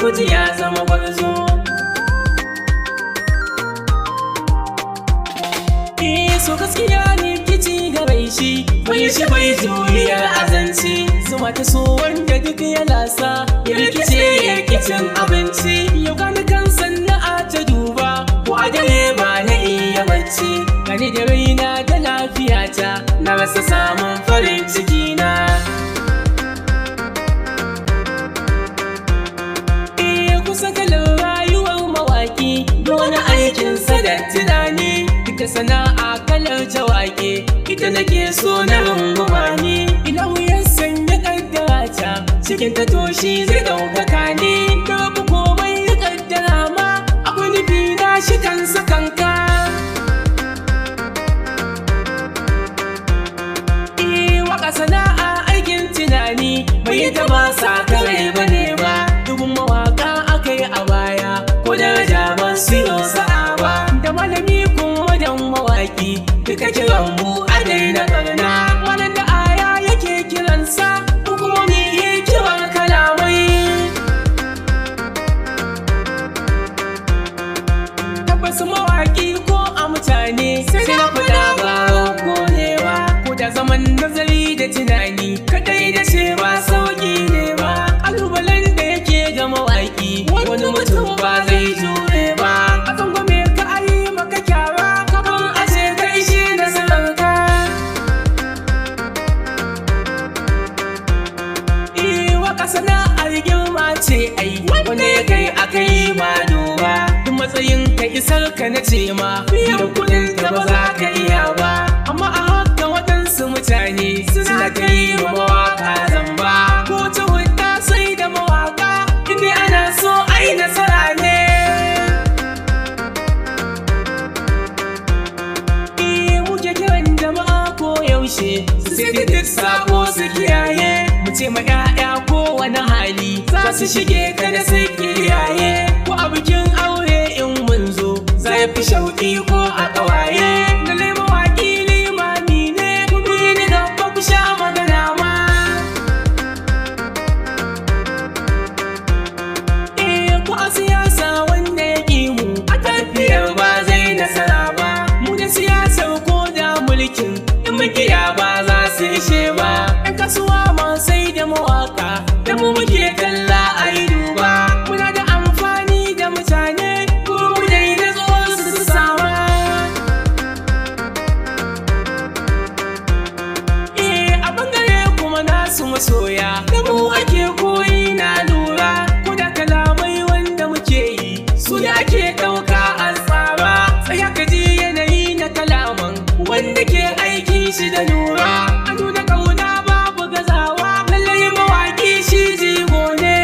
namiji ya zama gwarzo. So gaskiya ne kici gabai shi bai juriyar azanci, zuma ta so wanda duk ya lasa ya rikice ya kicin abinci. Yau gani kan sana'a ta duba ko a dare ba na iya bacci, gani da raina da lafiyata na rasa samun farin ciki na. Kusa kalar rayuwar mawaki wani aikinsa da tunani, duka sana'a kalar jawake ita nake so na runguma ni. Ina wuyar sanya kaddara ta cikin ta toshi zai ɗaukaka ni, babu komai ya kaddara ma akwai nufi na shi kansa kanka. Waka sana'a aikin tunani bai ta ba sa kare bane ba, dubun mawaka akai a baya ko daraja ban siyo sa'a ba. Da malami kuma dan mawaki duka kiran mu a daina karna, wannan da aya yake kiransa hukumomi ya kiran kalamai. Tabbas mawaki ko a mutane sai na fada ba ko ne ba, ko da zaman nazari da tunani kadai da ce ba sauki ne ba. Kalubalen da yake ga mawaki wani mutum ba zai jure ba, a tsangwame ka ayi maka kyara kaman a ce kai shi nasararka. Waka sana'ar girma ce ai wanda ya kai aka yi ba duba, duk matsayin ka isar ka na ce ma biyan kudin ka ba za ka iya ba. Amma a haka waɗansu mutane suna ta yi wa mawaka zamba, ko ta hudda sai da mawaka inda ana so ai nasara ne. Muke kiran jama'a ko yaushe su sai duk sako su kiyaye, mu ce ma 'ya'ya ko wani hali za su shige kada su kiyaye, ko a bikin aure in mun zo za ya fi shauƙi ko a ƙawaye. Lalle mawaƙi limami ne ku bi ni gaba ku sha magana ma. Ko a siyasa wanda ya ƙi mu a tafiyar ba zai nasara ba, mu da siyasar ko da mulkin in mukiya ba za su ishe ba. 'Yan kasuwa ma sai da mawaka da mu muke kalla a yi duba, muna da amfani da mutane ko mu dai da tsohon su sama. A bangare kuma nasu masoya da mu ake koyi na lura, ko da kalamai wanda muke yi su da ake ɗauka a tsara. Tsaya ka ji yanayi na kalaman wanda ke aiki shi da lura, a nuna ƙauna babu gazawa, lallai mawaƙi shi jigo ne.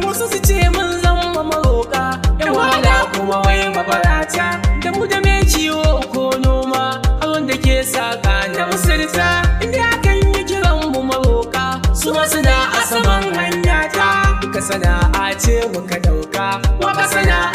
Wasu su ce mun zama maroƙa, 'yan wahala kuma wai mabarata, da mu da mai ciwo ko noma har wanda ke saƙa da musulta, inda akan yi kiran mu maroƙa su ma suna a saman hanya ta. Duka sana'a ce muka ɗauka, waka sana'a